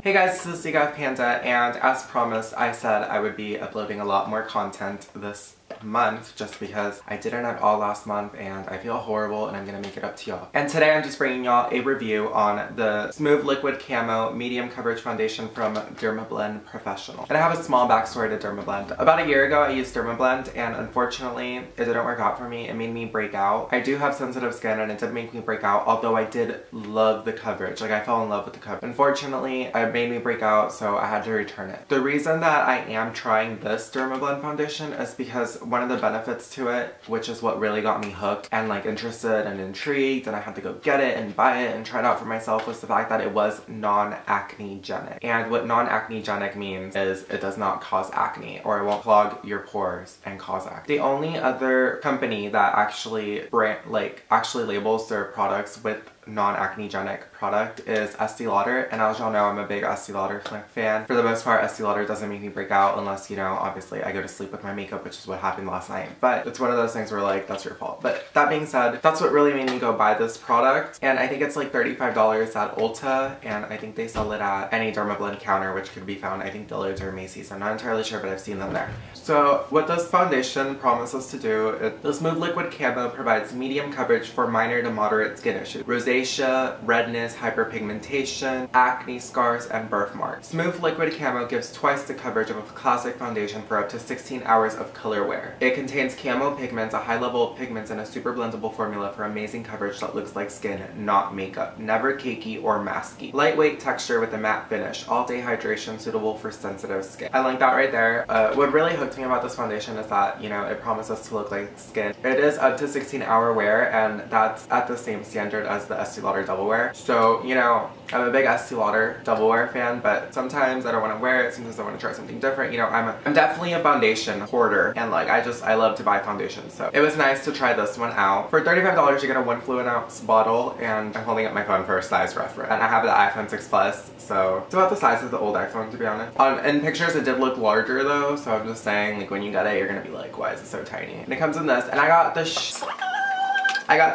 Hey guys, this is Becca Panda, and as promised, I said I would be uploading a lot more content this month just because I didn't at all last month and I feel horrible and I'm gonna make it up to y'all. And today I'm just bringing y'all a review on the Smooth Liquid Camo Medium Coverage Foundation from Dermablend Professional. And I have a small backstory to Dermablend. About a year ago I used Dermablend and unfortunately it didn't work out for me. It made me break out. I do have sensitive skin and it did make me break out, although I did love the coverage. Like, I fell in love with the coverage. Unfortunately, it made me break out, so I had to return it. The reason that I am trying this Dermablend foundation is because one of the benefits to it, which is what really got me hooked and like interested and intrigued, and I had to go get it and buy it and try it out for myself, was the fact that it was non-acnegenic. And what non-acnegenic means is it does not cause acne, or it won't clog your pores and cause acne. The only other company that actually labels their products with non-acnegenic product is Estee Lauder, and as y'all know, I'm a big Estee Lauder fan. For the most part, Estee Lauder doesn't make me break out unless, you know, obviously I go to sleep with my makeup, which is what happened last night. But it's one of those things where like, that's your fault. But that being said, that's what really made me go buy this product, and I think it's like $35 at Ulta, and I think they sell it at any Dermablend counter, which could be found, I think, Dillard's or Macy's. I'm not entirely sure, but I've seen them there. So what this foundation promises to do, the Smooth Liquid Camo provides medium coverage for minor to moderate skin issues: rosacea, redness, hyperpigmentation, acne, scars, and birthmarks. Smooth Liquid Camo gives twice the coverage of a classic foundation for up to 16 hours of color wear. It contains camo pigments, a high level of pigments, and a super blendable formula for amazing coverage that looks like skin, not makeup. Never cakey or masky. Lightweight texture with a matte finish. All day hydration, suitable for sensitive skin. I like that right there. What really hooked me about this foundation is that, you know, it promises to look like skin. It is up to 16-hour wear, and that's at the same standard as the Estee Lauder Double Wear. So, you know, I'm a big Estee Lauder Double Wear fan, but sometimes I don't want to wear it, sometimes I want to try something different. You know, I'm definitely a foundation hoarder, and like, I love to buy foundations, so it was nice to try this one out. For $35 you get a 1 fluid ounce bottle, and I'm holding up my phone for a size reference. And I have the iPhone 6 Plus, so it's about the size of the old iPhone, to be honest. In pictures it did look larger though, so I'm just saying, like, when you get it, you're gonna be like, why is it so tiny? And it comes in this, and I got the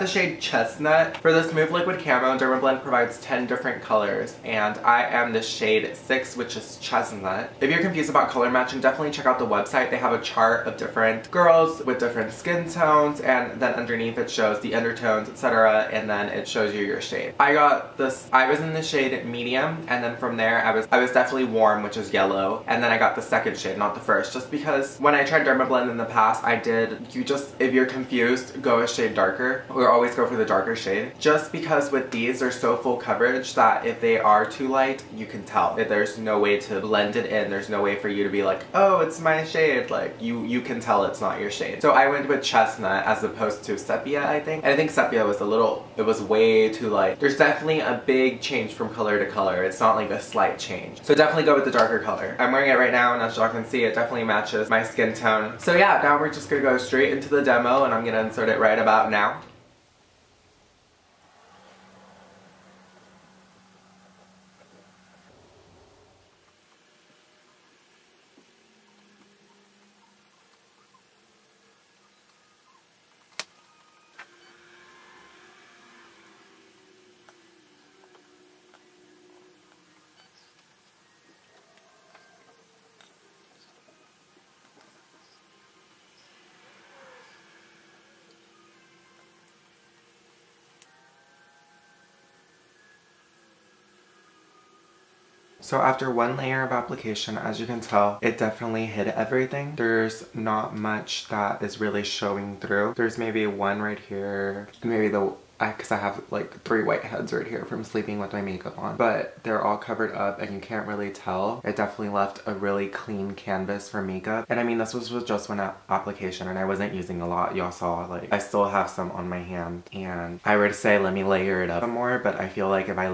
shade Chestnut. For the Smooth Liquid Camo, Dermablend provides 10 different colors, and I am the shade 6, which is Chestnut. If you're confused about color matching, definitely check out the website. They have a chart of different girls with different skin tones, and then underneath it shows the undertones, etc., and then it shows you your shade. I was in the shade medium, and then from there I was definitely warm, which is yellow, and then I got the second shade, not the first, just because when I tried Dermablend in the past, if you're confused, go a shade darker. Or always go for the darker shade, just because with these they're so full coverage that if they are too light, you can tell. There's no way to blend it in. There's no way for you to be like, oh, it's my shade. Like, you can tell it's not your shade. So I went with Chestnut as opposed to Sepia, I think. And I think Sepia was it was way too light. There's definitely a big change from color to color. It's not like a slight change. So definitely go with the darker color. I'm wearing it right now, and as y'all can see, it definitely matches my skin tone. So yeah, now we're just gonna go straight into the demo, and I'm gonna insert it right about now. So after one layer of application, as you can tell, it definitely hid everything. There's not much that is really showing through. There's maybe one right here, and maybe because I have like 3 white heads right here from sleeping with my makeup on, but they're all covered up and you can't really tell. It definitely left a really clean canvas for makeup. And I mean, this was just one application, and I wasn't using a lot. Y'all saw, like, I still have some on my hand, and I would say let me layer it up some more, but I feel like if I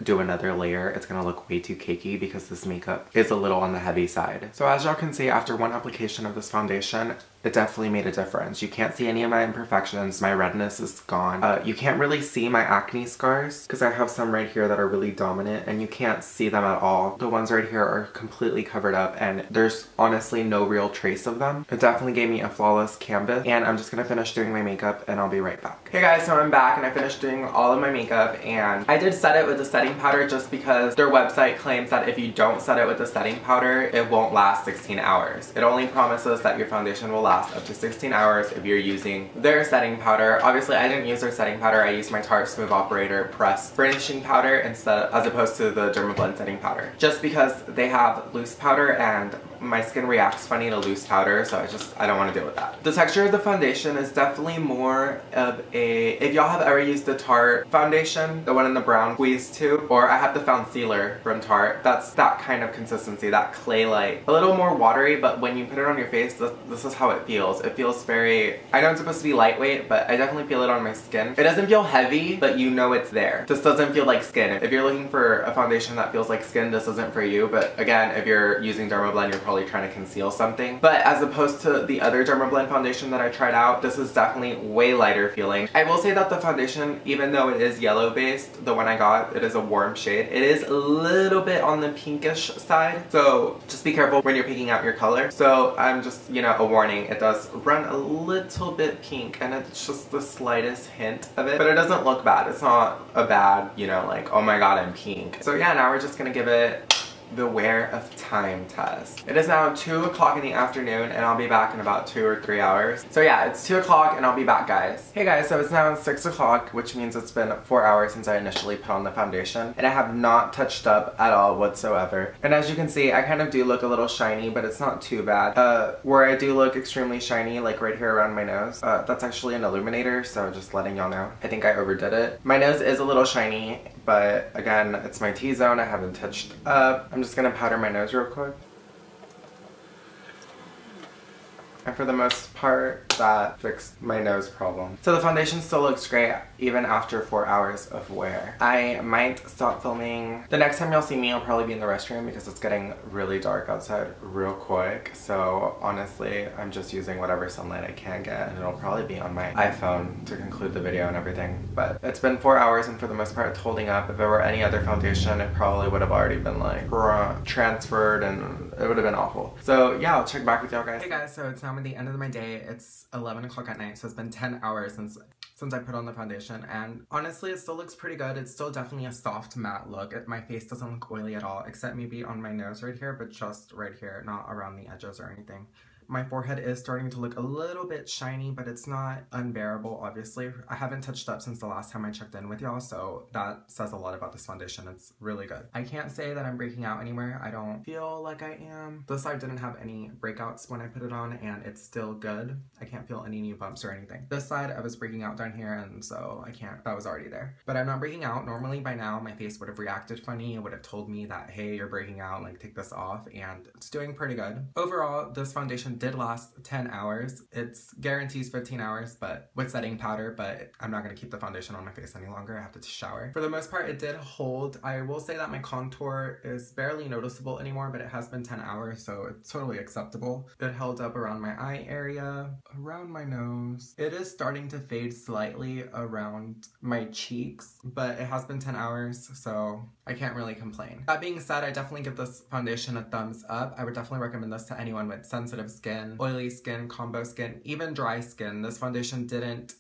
do another layer, it's gonna look way too cakey because this makeup is a little on the heavy side. So as y'all can see, after one application of this foundation, it definitely made a difference. You can't see any of my imperfections. My redness is gone. You can't really see my acne scars because I have some right here that are really dominant and you can't see them at all. The ones right here are completely covered up and there's honestly no real trace of them. It definitely gave me a flawless canvas, and I'm just gonna finish doing my makeup and I'll be right back. Hey guys, so I'm back and I finished doing all of my makeup, and I did set it with the setting powder just because their website claims that if you don't set it with the setting powder, it won't last 16 hours. It only promises that your foundation will last up to 16 hours if you're using their setting powder. Obviously, I didn't use their setting powder. I used my Tarte Smooth Operator pressed finishing powder instead, as opposed to the Dermablend setting powder. Just because they have loose powder and my skin reacts funny to loose powder, so I don't want to deal with that. The texture of the foundation is definitely more of a, if y'all have ever used the Tarte foundation, the one in the brown squeeze tube, or I have the Found Sealer from Tarte, that's that kind of consistency, that clay-like. A little more watery, but when you put it on your face, this is how it feels. It feels very, I know it's supposed to be lightweight, but I definitely feel it on my skin. It doesn't feel heavy, but you know it's there. This doesn't feel like skin. If you're looking for a foundation that feels like skin, this isn't for you, but again, if you're using Dermablend, you're probably trying to conceal something. But as opposed to the other Dermablend foundation that I tried out, this is definitely way lighter feeling. I will say that the foundation, even though it is yellow based, the one I got, it is a warm shade. It is a little bit on the pinkish side, so just be careful when you're picking out your color. So I'm just, you know, a warning, it does run a little bit pink and it's just the slightest hint of it, but it doesn't look bad. It's not a bad, you know, like, oh my god, I'm pink. So yeah, now we're just gonna give it the wear of time test. It is now 2 o'clock in the afternoon and I'll be back in about 2 or 3 hours. So yeah, it's 2 o'clock and I'll be back, guys. Hey guys, so it's now 6 o'clock, which means it's been 4 hours since I initially put on the foundation, and I have not touched up at all whatsoever. And as you can see, I kind of do look a little shiny, but it's not too bad. Where I do look extremely shiny, like right here around my nose, that's actually an illuminator, so just letting y'all know. I think I overdid it. My nose is a little shiny, but again, it's my T-zone. I haven't touched up. I'm just gonna powder my nose real quick. And for the most part, that fixed my nose problem. So the foundation still looks great even after 4 hours of wear. I might stop filming. The next time y'all see me, I'll probably be in the restroom because it's getting really dark outside real quick. So honestly, I'm just using whatever sunlight I can get, and it'll probably be on my iPhone to conclude the video and everything. But it's been 4 hours and for the most part it's holding up. If it were any other foundation, it probably would have already been like transferred and it would have been awful. So yeah, I'll check back with y'all guys. Hey guys, so it's now at the end of my day. It's 11 o'clock at night, so it's been 10 hours since I put on the foundation, and honestly it still looks pretty good. It's still definitely a soft matte look. My face doesn't look oily at all, except maybe on my nose right here, but just right here, not around the edges or anything. My forehead is starting to look a little bit shiny, but it's not unbearable, obviously. I haven't touched up since the last time I checked in with y'all, so that says a lot about this foundation. It's really good. I can't say that I'm breaking out anywhere. I don't feel like I am. This side didn't have any breakouts when I put it on, and it's still good. I can't feel any new bumps or anything. This side, I was breaking out down here, and so I can't. That was already there. But I'm not breaking out. Normally, by now, my face would have reacted funny. It would have told me that, hey, you're breaking out, like, take this off, and it's doing pretty good. Overall, this foundation did last 10 hours. It's guarantees 15 hours, but with setting powder, but I'm not going to keep the foundation on my face any longer. I have to shower. For the most part, it did hold. I will say that my contour is barely noticeable anymore, but it has been 10 hours, so it's totally acceptable. It held up around my eye area, around my nose. It is starting to fade slightly around my cheeks, but it has been 10 hours, so I can't really complain. That being said, I definitely give this foundation a thumbs up. I would definitely recommend this to anyone with sensitive skin, oily skin, combo skin, even dry skin. This foundation didn't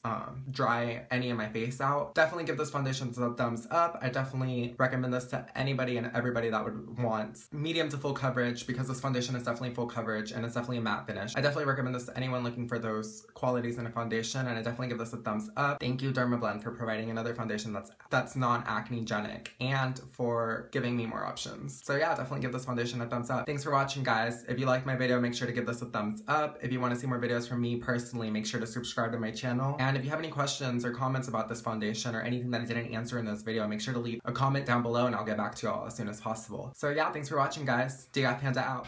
dry any of my face out. Definitely give this foundation a thumbs up. I definitely recommend this to anybody and everybody that would want medium to full coverage, because this foundation is definitely full coverage and it's definitely a matte finish. I definitely recommend this to anyone looking for those qualities in a foundation, and I definitely give this a thumbs up. Thank you, Dermablend, for providing another foundation that's non-acnegenic and for giving me more options. So yeah, definitely give this foundation a thumbs up. Thanks for watching, guys. If you liked my video, make sure to give this a thumbs up. If you want to see more videos from me personally, make sure to subscribe to my channel. And if you have any questions or comments about this foundation or anything that I didn't answer in this video, make sure to leave a comment down below and I'll get back to y'all as soon as possible. So yeah, thanks for watching, guys. DF Panda out.